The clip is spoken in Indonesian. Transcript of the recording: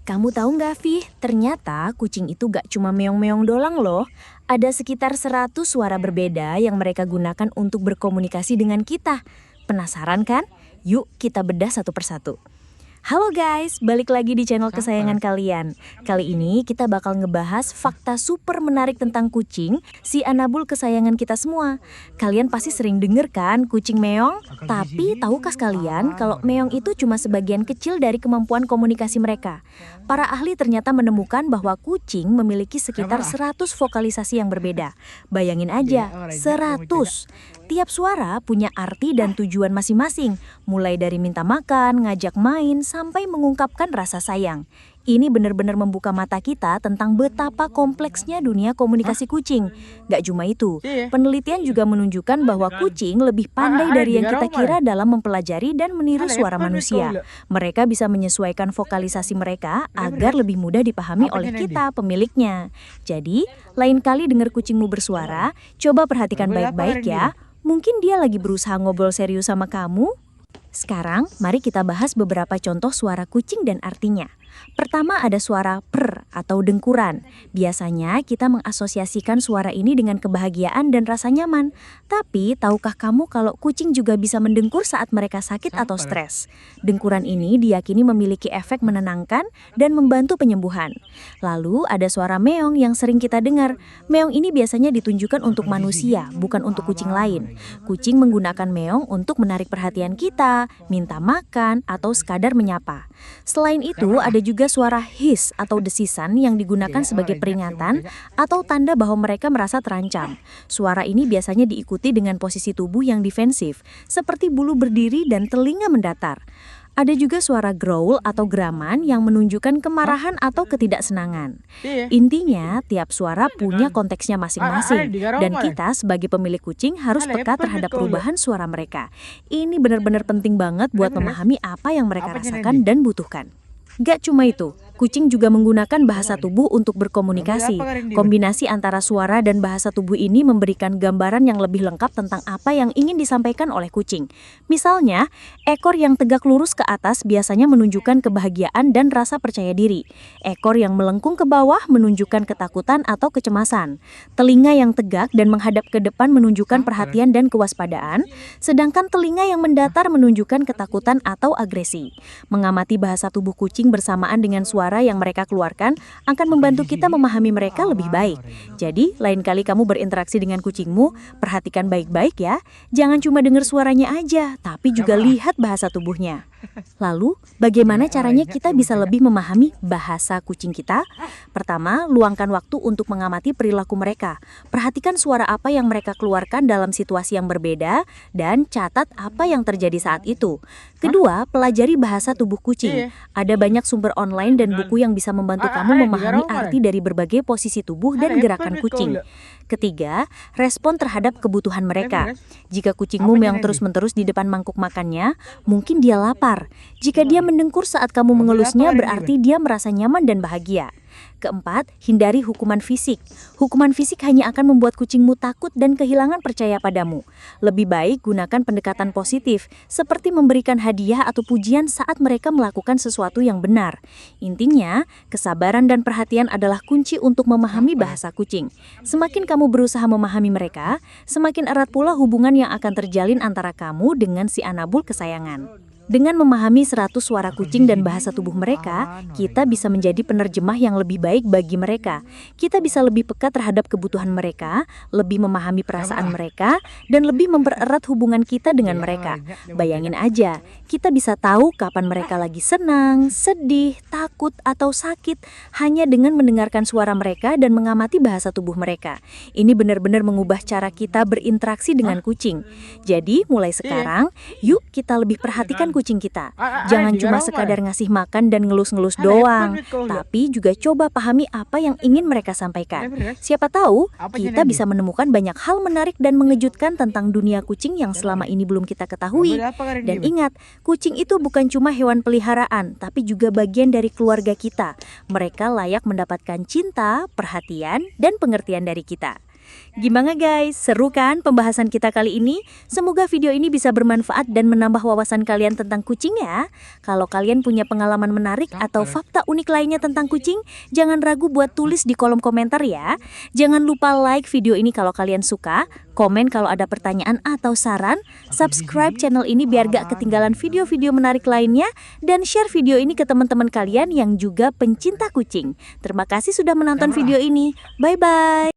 Kamu tahu nggak, Vi? Ternyata kucing itu gak cuma meong-meong doang loh. Ada sekitar 100 suara berbeda yang mereka gunakan untuk berkomunikasi dengan kita. Penasaran kan? Yuk kita bedah satu persatu. Halo guys, balik lagi di channel kesayangan kalian. Kali ini kita bakal ngebahas fakta super menarik tentang kucing, si Anabul kesayangan kita semua. Kalian pasti sering denger kan kucing meong? Tapi tahukah kalian kalau meong itu cuma sebagian kecil dari kemampuan komunikasi mereka? Para ahli ternyata menemukan bahwa kucing memiliki sekitar 100 vokalisasi yang berbeda. Bayangin aja, 100. Tiap suara punya arti dan tujuan masing-masing, mulai dari minta makan, ngajak main, sampai mengungkapkan rasa sayang. Ini benar-benar membuka mata kita tentang betapa kompleksnya dunia komunikasi kucing. Gak cuma itu, penelitian juga menunjukkan bahwa kucing lebih pandai dari yang kita kira dalam mempelajari dan meniru suara manusia. Mereka bisa menyesuaikan vokalisasi mereka agar lebih mudah dipahami oleh kita, pemiliknya. Jadi, lain kali dengar kucingmu bersuara, coba perhatikan baik-baik ya. Mungkin dia lagi berusaha ngobrol serius sama kamu. Sekarang, mari kita bahas beberapa contoh suara kucing dan artinya. Pertama ada suara per atau dengkuran. Biasanya kita mengasosiasikan suara ini dengan kebahagiaan dan rasa nyaman. Tapi, tahukah kamu kalau kucing juga bisa mendengkur saat mereka sakit atau stres? Dengkuran ini diyakini memiliki efek menenangkan dan membantu penyembuhan. Lalu ada suara meong yang sering kita dengar. Meong ini biasanya ditunjukkan untuk manusia, bukan untuk kucing lain. Kucing menggunakan meong untuk menarik perhatian kita, minta makan, atau sekadar menyapa. Selain itu, ada juga suara hiss atau desisan yang digunakan sebagai peringatan atau tanda bahwa mereka merasa terancam. Suara ini biasanya diikuti dengan posisi tubuh yang defensif, seperti bulu berdiri dan telinga mendatar. Ada juga suara growl atau geraman yang menunjukkan kemarahan atau ketidaksenangan. Intinya, tiap suara punya konteksnya masing-masing, dan kita sebagai pemilik kucing harus peka terhadap perubahan suara mereka. Ini benar-benar penting banget buat memahami apa yang mereka rasakan dan butuhkan. Gak cuma itu, kucing juga menggunakan bahasa tubuh untuk berkomunikasi. Kombinasi antara suara dan bahasa tubuh ini memberikan gambaran yang lebih lengkap tentang apa yang ingin disampaikan oleh kucing. Misalnya, ekor yang tegak lurus ke atas biasanya menunjukkan kebahagiaan dan rasa percaya diri. Ekor yang melengkung ke bawah menunjukkan ketakutan atau kecemasan. Telinga yang tegak dan menghadap ke depan menunjukkan perhatian dan kewaspadaan, sedangkan telinga yang mendatar menunjukkan ketakutan atau agresi. Mengamati bahasa tubuh kucing bersamaan dengan suara yang mereka keluarkan akan membantu kita memahami mereka lebih baik. Jadi, lain kali kamu berinteraksi dengan kucingmu, perhatikan baik-baik ya. Jangan cuma dengar suaranya aja, tapi juga lihat bahasa tubuhnya. Lalu, bagaimana caranya kita bisa lebih memahami bahasa kucing kita? Pertama, luangkan waktu untuk mengamati perilaku mereka. Perhatikan suara apa yang mereka keluarkan dalam situasi yang berbeda, dan catat apa yang terjadi saat itu. Kedua, pelajari bahasa tubuh kucing. Ada banyak sumber online dan buku yang bisa membantu kamu memahami arti dari berbagai posisi tubuh dan gerakan kucing. Ketiga, respon terhadap kebutuhan mereka. Jika kucingmu meong terus-menerus di depan mangkuk makannya, mungkin dia lapar. Jika dia mendengkur saat kamu mengelusnya, berarti dia merasa nyaman dan bahagia. Keempat, hindari hukuman fisik. Hukuman fisik hanya akan membuat kucingmu takut dan kehilangan percaya padamu. Lebih baik gunakan pendekatan positif, seperti memberikan hadiah atau pujian saat mereka melakukan sesuatu yang benar. Intinya, kesabaran dan perhatian adalah kunci untuk memahami bahasa kucing. Semakin kamu berusaha memahami mereka, semakin erat pula hubungan yang akan terjalin antara kamu dengan si Anabul kesayangan. Dengan memahami 100 suara kucing dan bahasa tubuh mereka, kita bisa menjadi penerjemah yang lebih baik bagi mereka. Kita bisa lebih peka terhadap kebutuhan mereka, lebih memahami perasaan mereka, dan lebih mempererat hubungan kita dengan mereka. Bayangin aja, kita bisa tahu kapan mereka lagi senang, sedih, takut, atau sakit hanya dengan mendengarkan suara mereka dan mengamati bahasa tubuh mereka. Ini benar-benar mengubah cara kita berinteraksi dengan kucing. Jadi, mulai sekarang, yuk kita lebih perhatikan kucing kita. Jangan cuma sekadar ngasih makan dan ngelus-ngelus doang, tapi juga coba pahami apa yang ingin mereka sampaikan. Siapa tahu kita bisa menemukan banyak hal menarik dan mengejutkan tentang dunia kucing yang selama ini belum kita ketahui. Dan ingat, kucing itu bukan cuma hewan peliharaan, tapi juga bagian dari keluarga kita. Mereka layak mendapatkan cinta, perhatian, dan pengertian dari kita. Gimana guys, seru kan pembahasan kita kali ini? Semoga video ini bisa bermanfaat dan menambah wawasan kalian tentang kucing ya. Kalau kalian punya pengalaman menarik atau fakta unik lainnya tentang kucing, jangan ragu buat tulis di kolom komentar ya. Jangan lupa like video ini kalau kalian suka, komen kalau ada pertanyaan atau saran, subscribe channel ini biar gak ketinggalan video-video menarik lainnya, dan share video ini ke teman-teman kalian yang juga pencinta kucing. Terima kasih sudah menonton video ini. Bye-bye.